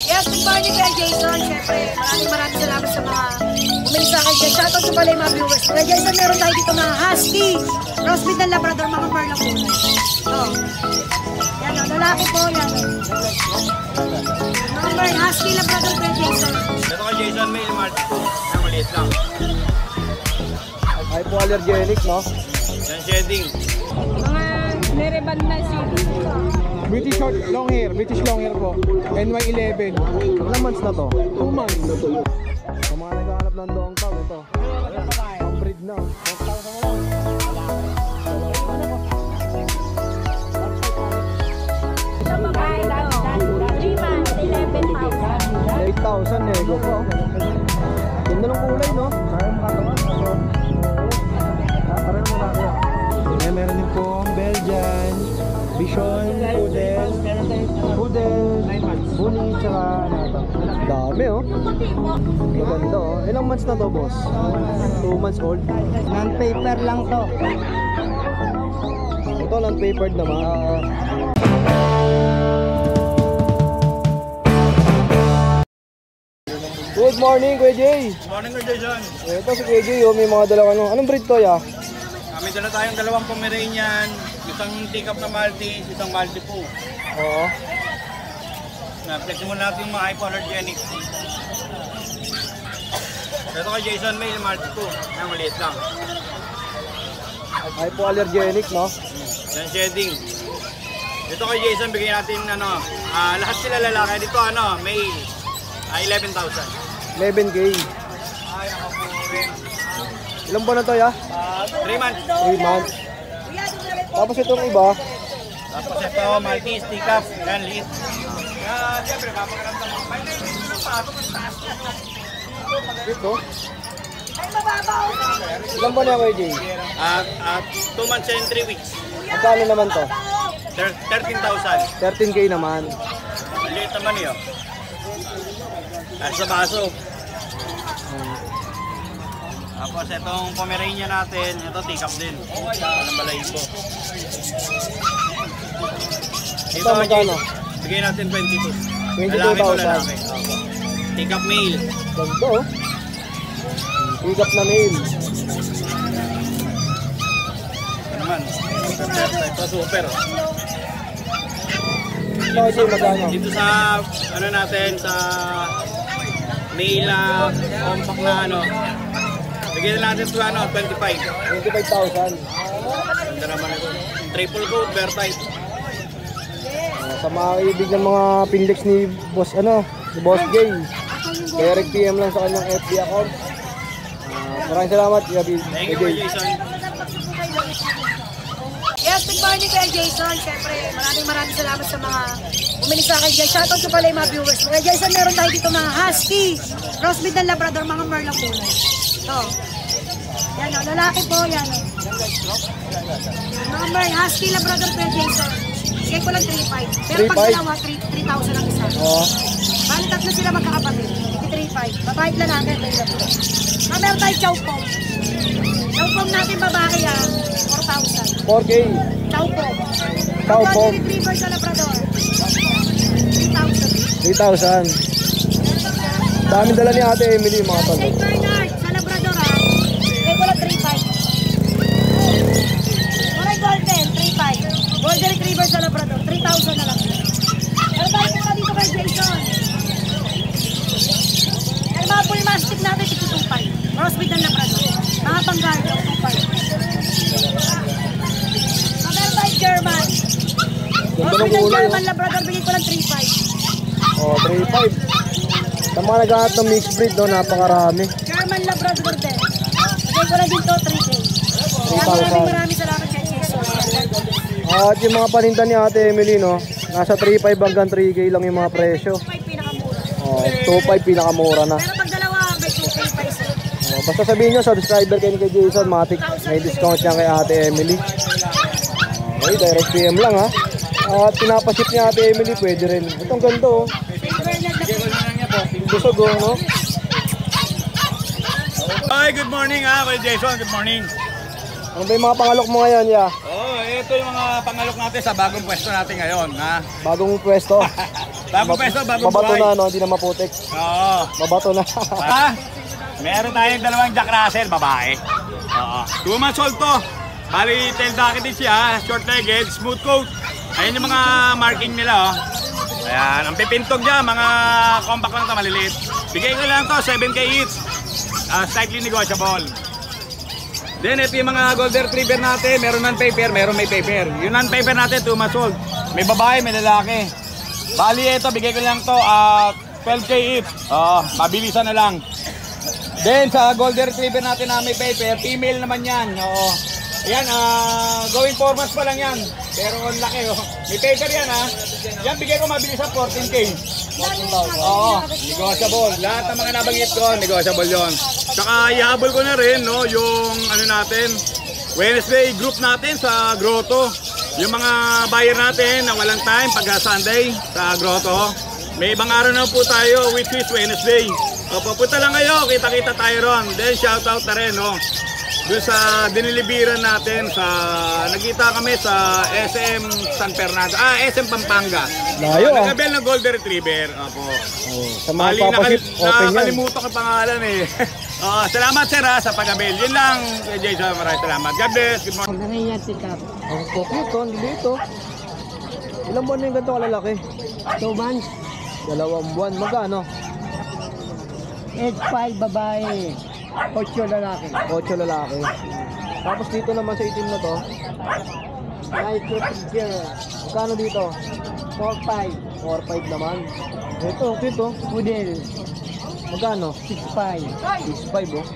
Yes, good morning kay Jason. Siyempre, maraming salamat sa mga bumili sa akin dyan. Shoutout sa pala yung mga viewers. Kaya Jason, meron tayo dito mga husky, crossbreed ng Labrador, mga Merl po. Yan o, lalaki po yan. Mga Merl, husky, Labrador kay Jason. Ito kay Jason, male Martin po. Ang maliit lang. Hypoallergenic, no? Yan shedding. Mga Mereban na city. British long hair po. NY11. Ilang months na to? 2 months. Sa mga naghahanap ng doong tao, ito. Ang breed na. Sa babae daw, 3 months, 11,000. 8,000 nego po. Ganda ng kulay, no? Kaya makatawa. Parang mo na kaya. Meron din po Belgian, Bichon, Poodle, Bunny, tsaka ano ito. Dami oh. Maganda oh. Ilang months na to, boss? 2 months old. Non-paper lang to. Ito non-papered naman. Good morning, Kuya Jay. Good morning kay Jason. Ito si Kuya Jay, oh, may mga dalawang ano. Anong breed to, ya? May dala tayong dalawang Pomeranian, isang teacup na Maltese, isang Maltese po. Oo. Na-flex muna natin yung mga hypoallergenic. Ito kay Jason, male Maltese po. Ang maliit lang. Hypoallergenic, no? Yan shedding. Ito kay Jason, bigyan natin ano, lahat sila lalaki. Dito ano, male, 11,000. 11K. Ay, ako po rin. Ilang buwan na to, ya? 3 months. 3 months. Tapos itong iba, Tapos ito, Maltese, teacup, yan, liit. Yan, siyempre, kapakaramdam mo. May nainis ng pato, mas taas yan. ito. Ilang buwan na, Kuya Jay? 2 months and 3 weeks. Magkano naman to? 13,000. 13K naman. Liit naman yun. At sa baso. Tapos itong Pomeranian natin, ito teacup din. Walang balahibo. Ito magkano? Bigay natin 22. 22,000. Teacup male. Ganda oh. Pick-up na mail. Ito naman. Ito super. Ito Jay, magkano? Dito sa ano natin sa male compact na ano. Bigyan natin ito ano 25. 25,000. Ganda naman ito. Triple coat, bear type. Sa mga ibig ng mga pindex ni Boss ni Boss Jay. Direct PM lang sa kanyang FB account. Maraming salamat, Thank you for Jason. Yes, good morning kay Jason. Siyempre, maraming salamat sa mga bumili sa akin dyan. Shoutout sa pala yung mga viewers. Kaya Jason, meron tayo dito mga husky, crossbreed ng Labrador, mga Merl po. Ito. Yan o, lalaki po, yan o. Mga Merl, husky, Labrador kay Jason. Sige ko lang 3,500. Pero pag dalawa, 3,000 ang isa. Oo. Bali, tatlo sila magkakapatid. 3,500. Babae lalaki. Meron tayo chow pong. Chow pong natin babae yan, 4,000. 4K. Chow pong. Chow pong. Retriever sa Labrador. 3,000. 3,000. Dami dala ni Ate Emily mga tol. St. Bernard sa Labrador ha. Kaya ko lang 3,500. Kulay golden, 3,500. Golden retriever sa Labrador, 3,000 na lang. Pero tayo muna dito kay Jason. Ang mga full mastic natin, 2,500. Crossbreed ng Labrador. Mga panggardo, 2,500. Meron tayo German. Crossbreed ng German Labrador, bigay ko lang 3,500. Oh, 3,500. Sa mga naghahanap ng mixed breed, no, napakarami. German Labrador din. Bigay ko lang dito 3K. Kaya maraming salamat kay Jason. At yung mga paninda ni Ate Emily, no, nasa 3,500 hanggang 3K lang yung mga presyo. 2,500 pinakamura. Oh, 2,500 pinakamura na. Pero pag dalawa, may 2K pa isa. Oh, basta sabihin nyo, subscriber kayo ni kay Jason, matik, may discount yan kay Ate Emily. Okay, direct PM lang ha. At pinapaship ni Ate Emily, pwede rin. Itong ganito, oh. Busog, oh, no? Hi, good morning ha, kay Jason, good morning. Ano ba yung mga pangalok mo ngayon, ya? Oh, ito yung mga pangalok natin sa bagong pwesto natin ngayon, ha? Bagong pwesto. Bago peso, bago Mabato buhay. na, no? Hindi na maputik. Oo. Mabato na. Meron tayong dalawang Jack Russell, babae. Oo. 2 months old to. Bali, tail docket din siya, short legged, smooth coat. Ayan yung mga marking nila, oh. Ayan, ang pipintog niya, mga compact lang ito, maliliit. Bigay ko lang to, 7K each. Slightly negotiable. Then, ito yung mga golden retriever natin. Meron non-paper, meron may paper. Yung non-paper natin, 2 months old. May babae, may lalaki. Bali, ito, bigay ko lang to, 12K each. Mabilisan na lang. Then, sa golden retriever natin na may paper, female naman yan. Oo. Ayan, going 4 months pa lang yan. Pero ang laki, oh. May paper yan, ha. Yan, bigay ko mabilis sa 14K. Oo, negotiable. Lahat ng mga nabanggit ko, negotiable yon. Saka ihabol ko na rin, no, yung ano natin, Wednesday group natin sa Grotto. Yung mga buyer natin na walang time pag Sunday sa Grotto. May ibang araw na po tayo, which is Wednesday. O, papunta lang kayo, kita-kita tayo ron. Then shoutout na rin, no. Doon sa dinilibiran natin sa nagkita kami sa SM San Fernando, SM Pampanga. Layo, ah. Nagabel ng Golden Retriever. Opo. Sa mga Bali, papaship, open yan. nakalimutan ko pangalan eh. Salamat sir sa pag-abel. Yun lang, Jason. Maraming salamat. God bless. Good morning. Ano yan si Cap? Ang cute, oh. Ang dito. Ilang buwan na yung ganito kalalaki? 2 months. 2 buwan. Magkano? 8-5 babae. 8 lalaki. 8 lalaki. Tapos dito naman sa itim na to, Micro Figure. magkano dito? 4-5. 4-5 naman. Ito, cute, oh. Pudel. Magkano? 6-5. 6-5, oh.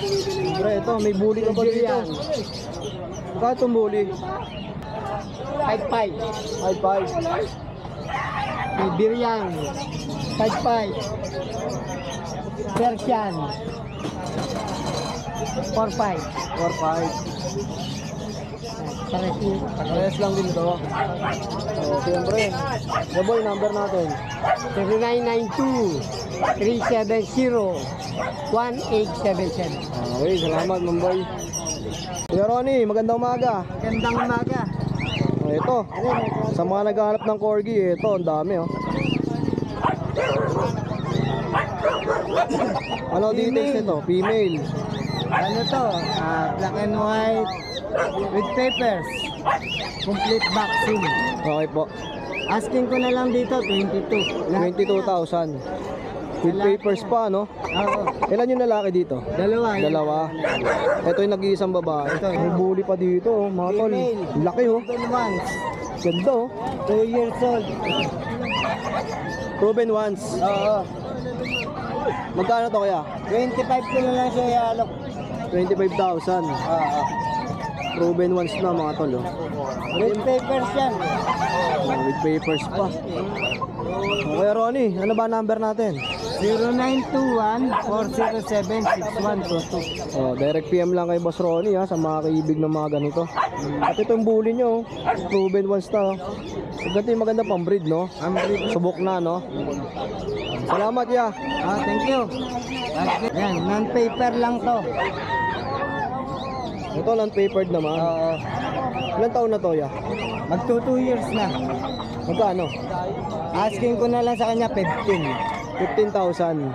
Siyempre, ito, may bully ka pa dito. Brazilian. Magkano itong bully? 5-5. 5-5. Siberian. 5-5. Persian. 4-5. 4-5. Parehas. Parehas lang din ito. So, siyempre, the boy number natin. 0992-370-1877. Okay, salamat, Mamboy. Kuya Ronnie, magandang umaga. Gandang umaga. Ito, sa mga naghahanap ng corgi, ito, ang dami, oh. Ano details nito? Female. Ano to? Black and white with papers. Complete vaccine. Okay po. Asking ko na lang dito 22. 22,000. With papers pa, no? Oo. Ilan yung lalaki dito? Dalawa. Dalawa. Ito yung nag-iisang babae. May bully pa dito, oh. Mga tol. Female. Laki, oh. 2 months. Ganda, oh. 2 years old. Proven once. Oo. Magkano to kaya? 25 ko na lang siya alok. 25,000. Oo. Proven once na, mga tol, oh. With papers yan. With papers pa. Okay, Ronnie, ano ba number natin? 0921-407-6122. Oh, direct PM lang kay Boss Ronnie, ha, sa mga kaibig ng mga ganito. At ito yung bully nyo, oh. Proven once na, oh. Ganito yung maganda pang breed, no? Subok na, no? Salamat, ya. Thank you. Yan, non-paper lang to. Ito lang papered naman. Oo. Ilan taon na to, ya? Magto 2 years na. Magkano? Asking ko na lang sa kanya 15. 15,000.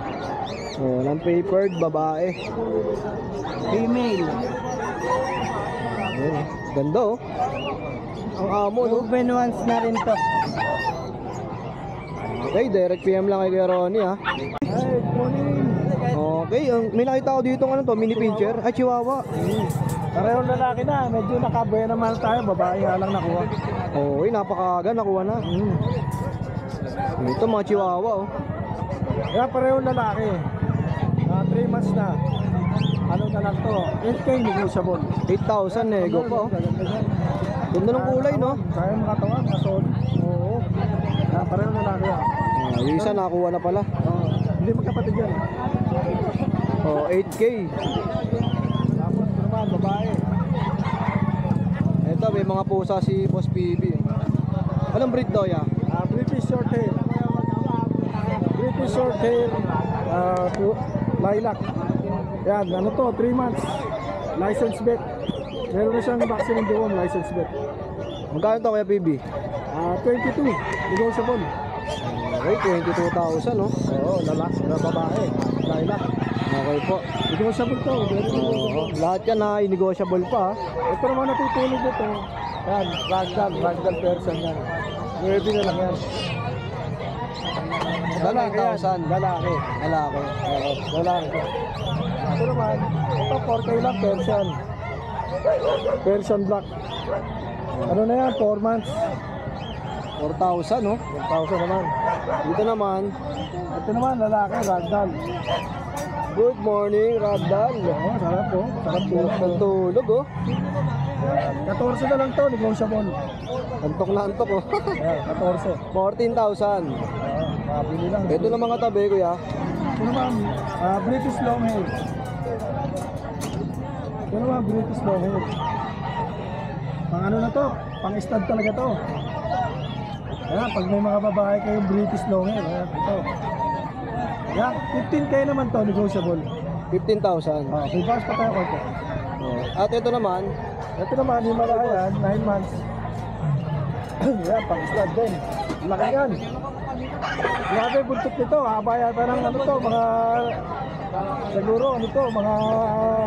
Oh, lang papered, babae. Female. Ayan, ganda, oh. Ang amo, no? Proven once na rin to. Okay, direct PM lang kay Kuya Ronnie, ha. Ay, morning. Okay, may nakita ko dito ano to, mini pincher, ay chihuahua. Parehong lalaki na. Medyo nakabuya naman tayo. Babae nga lang nakuha. Okay, napakaaga, nakuha na. Ito mga chihuahua, oh. Kaya parehong lalaki. 3 months na. Ano na lang to? 8K negotiable. 8,000 nego pa, oh. Ganda ng kulay, no? Kaya makatawa, makasod. Oo. Parehong lalaki yan. Yung isa nakuha na pala. Hindi magkapatid yan. Oh, 8K. Tapos naman, babae. Ito, may mga pusa si Boss PB. Anong breed daw, ya? British short hair. British short hair. Lilac. Yan, ano to? 3 months. License vet. Meron na siyang vaccine ng deworm, license vet. Magkano to, Kuya PB? 22, negotiable. Okay, 22,000 no? Oo, lalaki na babae. Lilac. Okay po. Negotiable to, very negotiable. Oo, lahat yan na negotiable pa. Ito naman natutulog ito. Yan, ragdoll person yan. Pwede na lang yan. Lalaki yan, 9,000. lalaki. Lalaki. Oo, lalaki. Ito naman, ito 4K lang, Persian. Persian black. Ano na yan, 4 months. 4,000 no? 1,000 naman. Dito naman, Ito naman, lalaki, ragdoll. good morning, Rabdal. Oo, sarap po. Sarap po. Sarap ng tulog oh. 14 na lang to, negotiable. Antok na antok oh. Ayan, 14. 14,000. Mabili lang. Ito na mga tabi kuya. Ito naman, British Longhair. Ito naman, British Longhair. Pang ano na to? Pang stud talaga to. Ayan, pag may mga babae kayong British Longhair, ayan, ito. Ayan, 15K naman to, negotiable. 15,000. May bars pa tayo konti. At ito naman, Ito naman, Himalayan, 9 months. Ayan, pang stud din. Laki yan. Grabe, buntot nito. Haba yata ng ano to, mga... Siguro, ano to, mga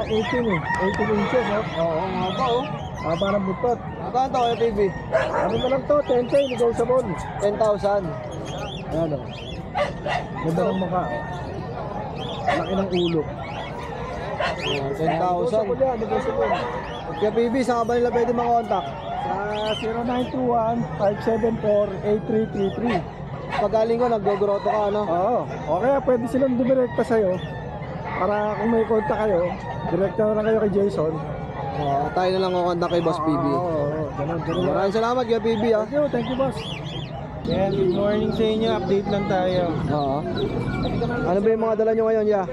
18 eh. 18 inches, oh. oo nga ba oh. Haba ng buntot. Magkano to kuya PB? Ano na lang to, 10K, negotiable. 10,000. Ayan, oh. Ganda ng mukha. Laki ng ulo. 10,000. Negotiable yan, negotiable. Kuya PB, saan ka ba nila pwede makontak? Sa 0921-574-8333. Pagaling ko, nagdogroto ka ano? Oo. Okay, pwede silang dumirekta sa'yo. Para kung may kontak kayo, direkta na lang kayo kay Jason. Tayo na lang kukontak kay Boss PB. Oo, ganun, ganun. Maraming salamat Kuya PB ah. Thank you, boss. Yan, good morning sa inyo. Update lang tayo. Oo. Ano ba yung mga dala nyo ngayon, ya?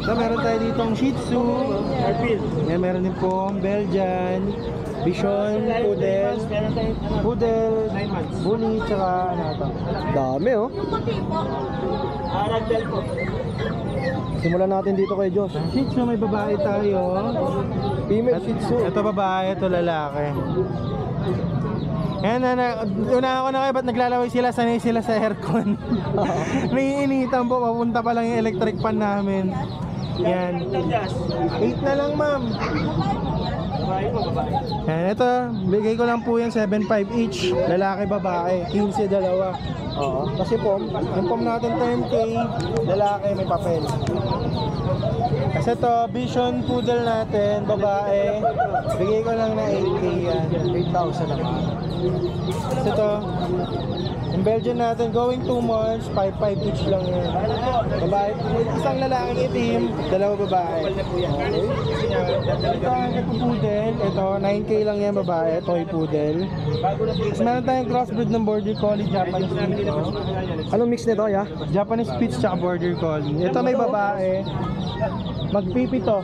So, meron tayo ditong Shih Tzu. Yan, meron din pong Belgian, Bichon, Poodle, Bully, tsaka ano ito. Dami oh. Simulan natin dito kay Josh. Shih Tzu, may babae tayo. Female Shih Tzu. Ito babae, ito lalaki. Yan, una ko na kayo, ba't naglalaway sila? Sanay sila sa aircon. Naiinitan po, papunta pa lang yung electric fan namin. Yan. 8 na lang, ma'am. Yan, ito, bigay ko lang po yung 7.5 each. Lalaki, babae, 15 dalawa. Oo. Kasi po, Yung pom natin 10K, lalaki, may papel. Kasi ito, Vision Poodle natin, babae, bigay ko lang na 8K yan. 8,000 naman. Kasi ito, yung Belgian natin, going 2 months, 5.5 each lang yan. Babae, isang lalaking itim, dalawa babae. Okay. Ito ang poodle, ito, 9K lang yan babae, toy poodle. Tapos meron tayong crossbreed ng Border Collie, Japanese Spitz. Anong mix nito, ya? Japanese Spitz tsaka Border Collie. Ito may babae, magpipito.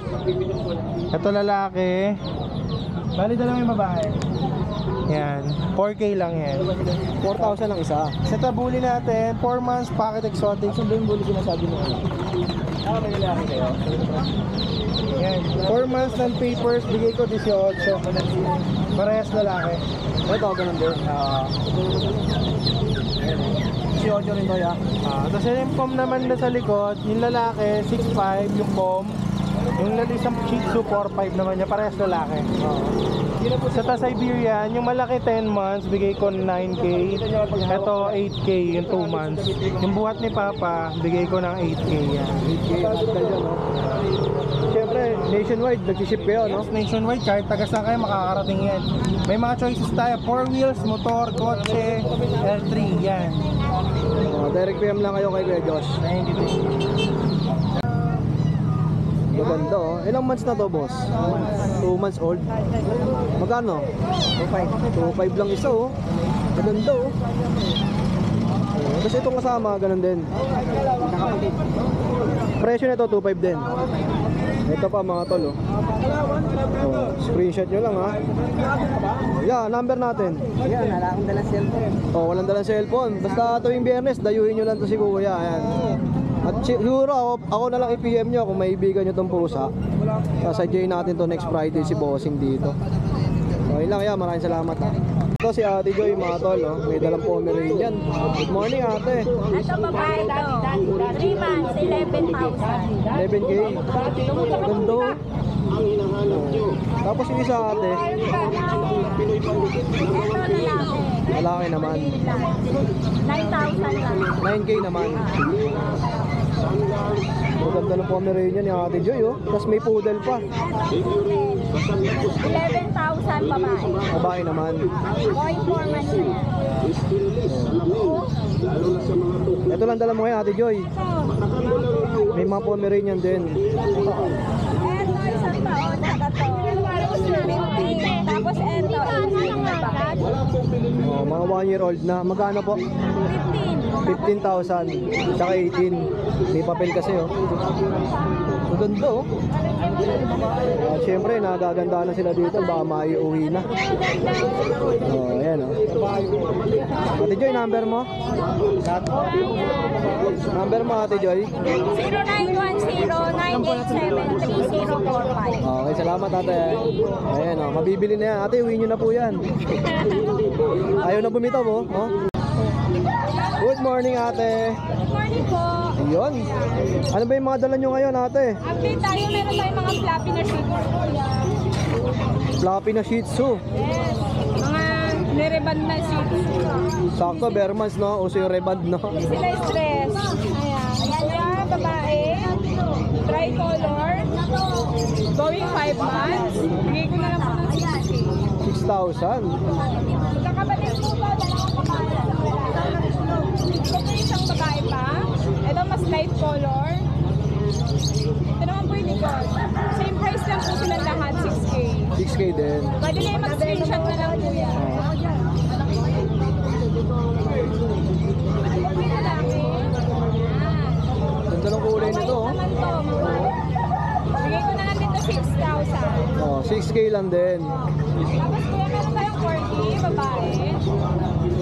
Ito lalaki, bali dalawa yung babae. Yan, 4K lang yan. 4,000 ang isa. Sa tabuli natin, 4 months, pocket exotic. Saan ba yung buli sinasabi mo? May lalaki kayo. Yan, 4 months ng papers, bigay ko 18. Parehas lalaki. Ito, ganun din. 18 rin to, ya. Tapos yung pom naman na sa likod, yung lalaki, 6'5", yung pom. Yung isang Shih Tzu, 4'5" naman niya, parehas lalaki. Sa Siberian, yung malaki 10 months, bigay ko 9K. Ito 8K, yung 2 months. Yung buhat ni Papa, bigay ko ng 8K yan. Siyempre, nationwide, nag-ship kayo, no? Nationwide, kahit taga saan kayo, makakarating yan. May mga choices tayo, 4 wheels, motor, kotse, L3, yan. Direct PM lang kayo kay Kuya Josh. 92. Maganda, oh. Ilang months na to, boss? 2 months old. Magkano? 2.5. 2.5 lang isa, oh. Maganda, oh. Kasi itong kasama, ganun din. Presyo nito 2.5 din. Ito pa mga tol, oh. Screenshot nyo lang, ha. Yeah, number natin. Yan, wala akong dalang cellphone. Oh, walang dalang cellphone. Basta tuwing Biyernes, dayuhin nyo lang to si Kuya. Ayan. At siguro ako na lang i-PM nyo kung maibigan nyo tong pusa. Sasadyain natin to next Friday si Bossing dito. Okay lang, yeah, maraming salamat ha. Ito si Ate Joy, mga tol, oh. May dalang Pomeranian. Good morning, ate. Ito babae to. 3 months, 11,000. 11K. Gando. Tapos yung isa, ate. Ito lalaki. Malaki naman. 9,000 lang. 9K naman. Maganda ng Pomeranian ni Ate Joy, oh. Tapos may poodle pa. 11,000 babae. Babae naman. Going 4 months na yan. Ito lang dala mo ngayon, Ate Joy. May mga Pomeranian din. Ito, isang taon, saka to. 15. Tapos ito, 18 na babae. Oh, mga 1 year old na. Magkano po? 15. 15,000. Tsaka 18. May papel kasi, oh. Ang ganda, oh. At syempre, nagaganda na sila dito. Baka maiuwi na. Oh, ayan, oh. Ate Joy, number mo? Number mo, Ate Joy? 0910-987-3045. Okay, salamat, ate. Ayan, oh. Mabibili na yan. Ate, uwi nyo na po yan. Ayaw na bumitaw, oh. Oh. Good morning, ate. Good morning po. Ayun. Ano ba yung mga dala nyo ngayon, ate? Update tayo, meron tayong mga floppy na sugar. Floppy na Shih Tzu. Yes. Mga nireban na sugar. Sakto, Bermans, no? Uso yung reband, no? Sila stress. Ayan. Kuya, babae. Tricolor. Going 5 months. Bigay ko na lang po ng 6K. 6,000. Kakabalis po ba? Dalawang babae. Ito po isang babae pa. Ito mas light color. Ito naman po yung likod. Same price lang po silang lahat, 6K. 6K din. Pwede na yung mag-screenshot na lang po yan. Ito po yung lalaki. Ganda ng kulay nito, oh. Naman to, mga. Bigay ko na lang dito 6,000. Oh, 6K lang din. Tapos kuya, meron tayong 40, babae.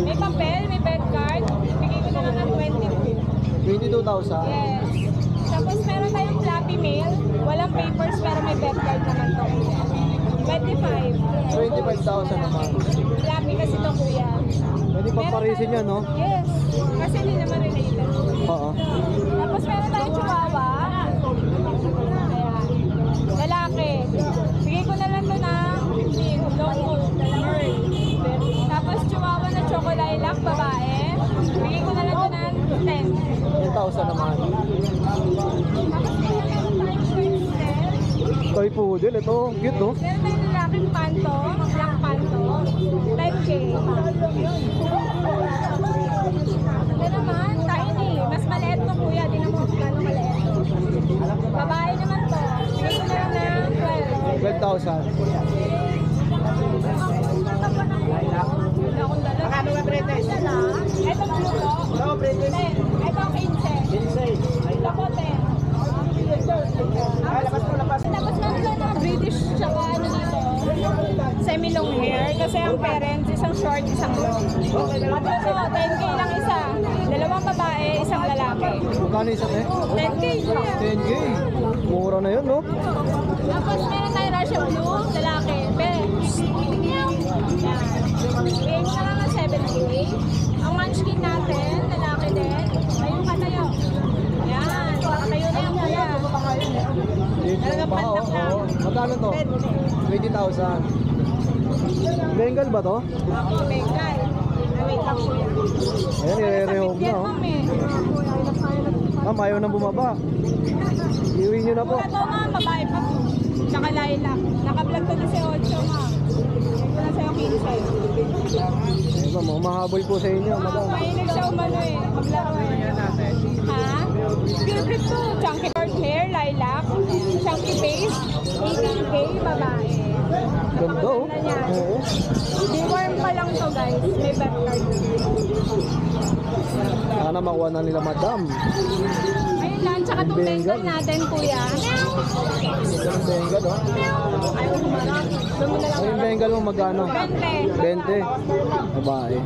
May papel, may bed card. Bigay ko na lang ng 22. 22,000. Yes. Tapos meron tayong floppy mail. Walang papers pero may bed card naman to. 25. 25,000 naman. Floppy kasi to kuya. Pwede pa parisin yan, no? Yes. Kasi hindi naman related. Oo. Tapos meron tayong chihuahua. Ayan. Lalaki. Bigay ko na lang to na 15. Long coat. Merl. Tapos chihuahua na chocolate babae. Bigay ko na lang to na 10. 10,000 naman. Tapos meron tayong French. Toy poodle, ito. Cute, no? Meron tayong lalaking panto, black panto, 10K. Ito naman, tiny. Mas maliit to kuya, di naman gano'ng maliit. Babae naman to. Bigay ko na lang ng 12,000. 12. Magkano nga Bretes? Ito po po. 10. Ito 15. Ito po 10. Tapos meron tayo mga British tsaka ano dito, semi-long hair kasi ang parents isang short, isang long. At ito, 10K lang isa. Dalawang babae, isang lalaki. Magkano isa, eh? 10K kuya. 10K. Mura na yun, no? Tapos meron tayo Russian blue, lalaki. Yan. Bigay ko na lang ng 7K. Ang munchkin natin, lalaki din. Ayun ka tayo. Yan. Kayo na yung kuya. Talagang pantak lang. Magkano to? 20,000. Bengal ba to? Ako, Bengal. Wait lang kuya. Ayan, i-rehome na, oh. Ma'am, ayaw na bumaba. Iuwi nyo na po. Ito nga, babae pa po. Tsaka lilac. Naka-vlog to 18 nga. Ito na sa'yo 15. Ay, ma'am, mahabol po sa inyo, madam. Mahilig siya umano eh. Maglaro eh. Ha? Pure breed to. Chunky short hair, lilac. Chunky face. 18K, babae. Ganda, oh. Napakaganda niya. Oo. Deworm pa lang to guys. May bed card. Sana makuha na nila, madam. Ayun lang. Tsaka itong Bengal natin, kuya. Yung Bengal, oh. Ayaw humarap. Doon mo na lang. Ay, yung Bengal mo, magkano? 20. 20. Babae.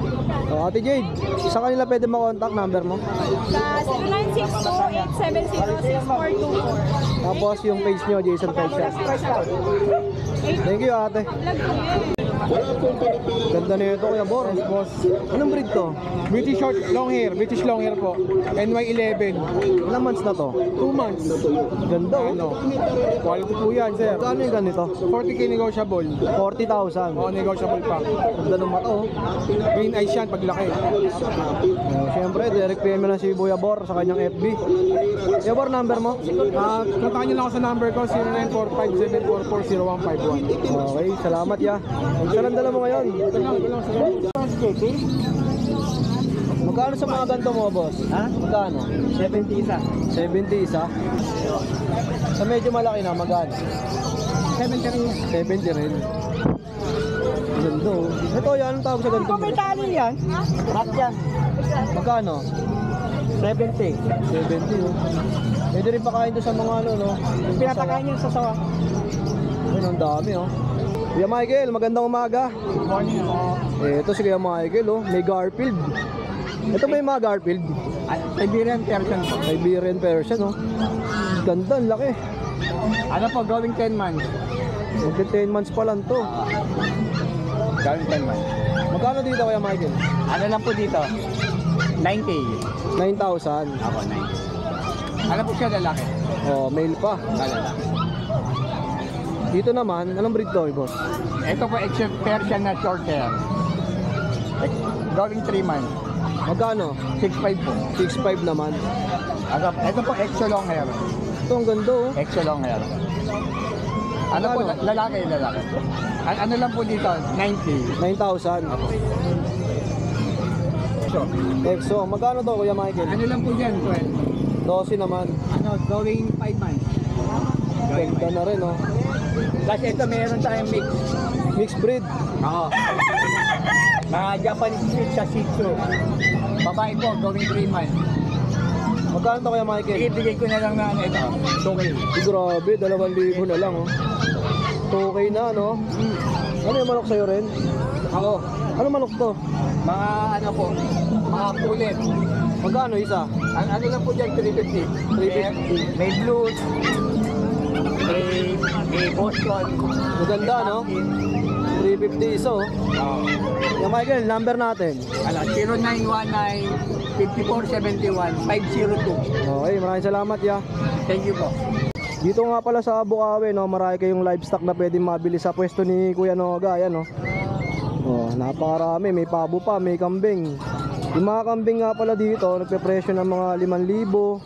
Oh, Ate Jade, sa kanila pwede makontak number mo? Sa 0962-870-6424. Tapos yung page nyo, Jason Page Shop. Thank you, ate. Vlog ko yun. Ganda nito Kuya Bor. Boss. Anong breed to? British short long hair, British long hair po. NY11. Ilang months na to? 2 months. Ganda oh. Ano? Quality po yan, sir. Magkano yung ganito? 40k negotiable. 40,000. O, negotiable pa. Ganda ng mata oh. Green eyes yan, paglaki. Siyempre, direct PM na si Kuya Bor sa kanyang FB. Kuya Bor, number mo? Kontakin nyo lang ako sa number ko, 0945-744-0151. Okay, salamat ya. Saan ang dala mo ngayon? Ito lang, Magkano sa mga ganito mo, boss? Ha? Magkano? 70 isa. 70 isa? Sa medyo malaki na, magkano? 70 rin yan. 70 rin. Ganda oh. Ito, yan ang tawag sa ganito. May tali yan. Rat yan. Magkano? 70. 70 oh. Pwede rin pakain to sa mga ano, no? Pinatakain yan sa sawa. Ayun, ang dami oh. Kuya Michael, magandang umaga. Good morning. Ito si Kuya Michael oh, may Garfield. Ito ba yung mga Garfield? Siberian Persian po. Siberian Persian oh. Ganda, ang laki. Ano po, going 10 months. Magka 10 months pa lang to. Going 10 months. Magkano dito Kuya Michael? Ano lang po dito? 9K. 9,000. Ako, 9. Ano po siya, lalaki? Oh, male pa. Lalaki. Dito naman, anong breed to, boss? Ito po, Persian na short hair. Going 3 months. Magkano? 6'5 po. 6,500 naman. Ito po, extra long hair. Ito ang ganda oh. Extra long hair. Ano po, Ano? lalaki. Ano lang po dito, 90. 9,000. Exo, magkano to Kuya Michael? Ano lang po dyan, 12 naman. Ano, going 5 months. Ganda na rin oh. Kasi ito, meron tayong mix. Mixed breed. Oo. Mga Japanese Spitz sa Shih Tzu. Babae po, going 3 months. Magkano to Kuya Michael? Ibigay ko na lang na ano ito. Okay. Grabe, 2,000 na lang oh. 2K na no? Ano yung manok sa'yo rin? Ako, Ano manok to? mga ano po, mga kulit. Magkano isa? Ano lang po dyan, 350. 350. May blues. May Boston. Maganda no? 350 isa oh. Oo. Kuya Michael, number natin. Ano, 0919-5471-502. Okay, maraming salamat ya. Thank you po. Dito nga pala sa Bukawi, no, marami kayong livestock na pwedeng mabili sa pwesto ni Kuya Noga, ayan no. Oh, napakarami, may pabo pa, may kambing. Yung mga kambing nga pala dito, nagpe-presyo ng mga 5,000,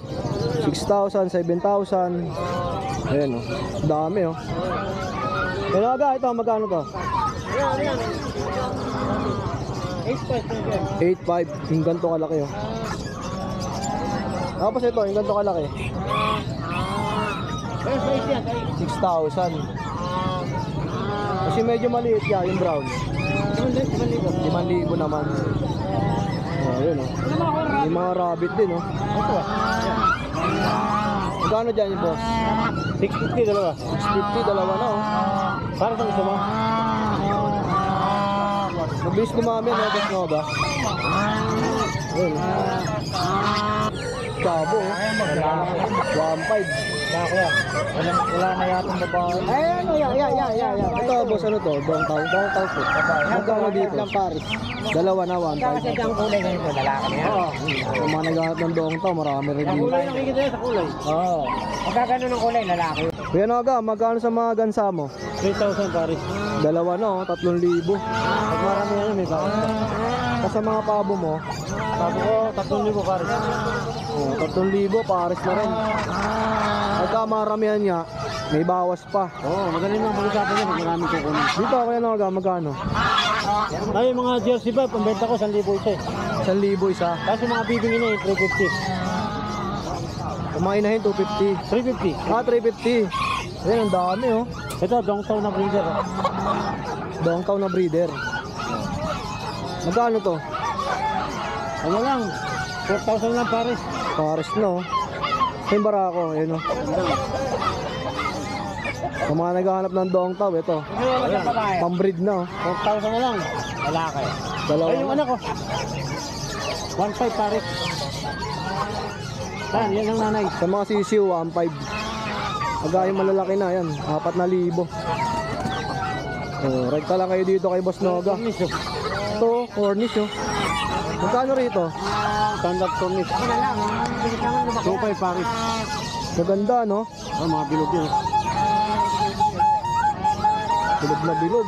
6,000, 7,000. Ayan oh, dami oh. Kuya Noga, ito magkano to? 8,500. Yung ganito kalaki oh. Tapos ito, yung ganito kalaki. 6,000. Kasi medyo maliit yan, yung brown. 5,000 naman. Oh, yun oh. Yung mga rabbit din oh. Ito ah. Magkano dyan yung boss? 650 dalawa. 650, dalawa na oh. Para sa gusto mo? Mabilis dumami no, boss Noga. Ayun. Chabo oh. 1,500. Wala na yatang babae. Ay, ano, ito, boss, ano to? Dongtaw? Dongtaw po. Magkano dito? Paris. Dalawa na, 1,500. Kasi ang kulay ganito, lalaki na yan. Oo. Yung mga naghahanap ng dongtaw, marami rin dito. Kulay nakikita sa kulay. Oo. Magkakano ng kulay, lalaki. Kuya Noga, magkano sa mga gansa mo? 3,000 Paris. Dalawa na, 3,000. Pag marami yan, may bawas. Tapos sa mga pabo mo, Sabi ko, 3,000 Paris. 3,000, pares na rin. Pagka maramihan nga, may bawas pa. Oo, magaling lang pag-usapan niya pag maraming kukunin. Dito, Kuya Noga, magkano? Ay, mga jersey ba, pambenta ko, 1,000 isa. 1,000 isa. Kasi mga bibingin na 350. Kumain na 250. 350. 350. Ayan, ang dami oh. Ito, dongtaw na breeder. Dongtaw na breeder. Magkano to? Ano lang, 4,000 lang Paris. Pares no. Yung barako, yun oh. Sa mga naghahanap ng dongtaw, ito. Pambreed na oh. 4,000 na lang, lalaki. Dalawa. Ay, yung anak ko. 1,500 Paris. Yan ang nanay. Sa mga sisiw, 1,500. Pagka yung malalaki na, yan, 4,000. Oh, rekta lang kayo dito kay Boss Noga. Ito, cornish oh. Magkano rito? Standard cornish. 2.5 paris. Maganda, no? Ah, mga bilog yun. Bilog na bilog.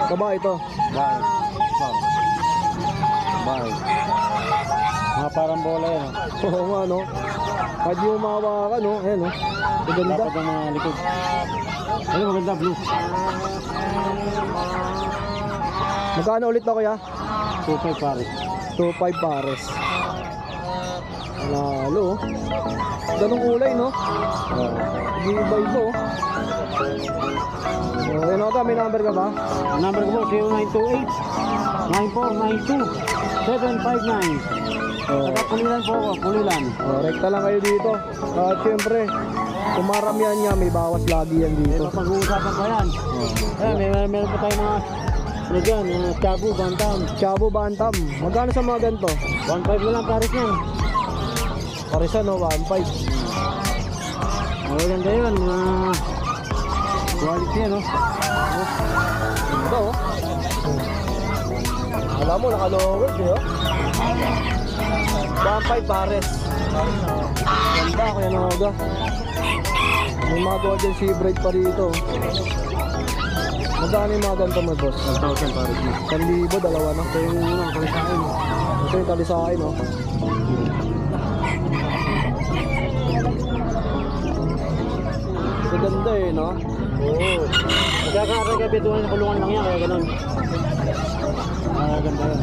Kaba ito. Bye. Bye. Mga parang bola yan. Oo nga, no? Kahit di mo makawakan, no? Ayan, no? Maganda. Dapat ang mga likod. Ano maganda, blue. Magkano ulit na kuya? 2.5 paris. 2.5 pares. Lalo, oh. Ganong kulay, no? Iba-iba, oh. Oh, yan ako, may number ka ba? Ang number ko po, 0928-9492-759. Saka Pulilan po ako, Pulilan. Oh, rekta lang kayo dito. At syempre, kung maramihan niya, may bawas lagi yan dito. Pag-uusapan pa yan. Ayan, meron pa tayo mga ano dyan, Chabu, Bantam. Chavo Bantam. Magkano sa mga ganito? 1.5 na lang pares yan. Parisan, no? 1.5. Maganda yun, quality yan, no? Ito, oh. Alam mo, naka-lower, di oh. 1.5 pares. Ganda, Kuya Noga. May mga golden sea breed pa rito. Magkano yung mga ganito mo, boss? 1,000 pares mo. 1,000, dalawa na. Ito yung ano, kalisain. Ito yung talisain, oh. Ganda eh, no? Oo. Magkakaroon ka bituan na kulungan lang yan, kaya ganun. Ganda yun.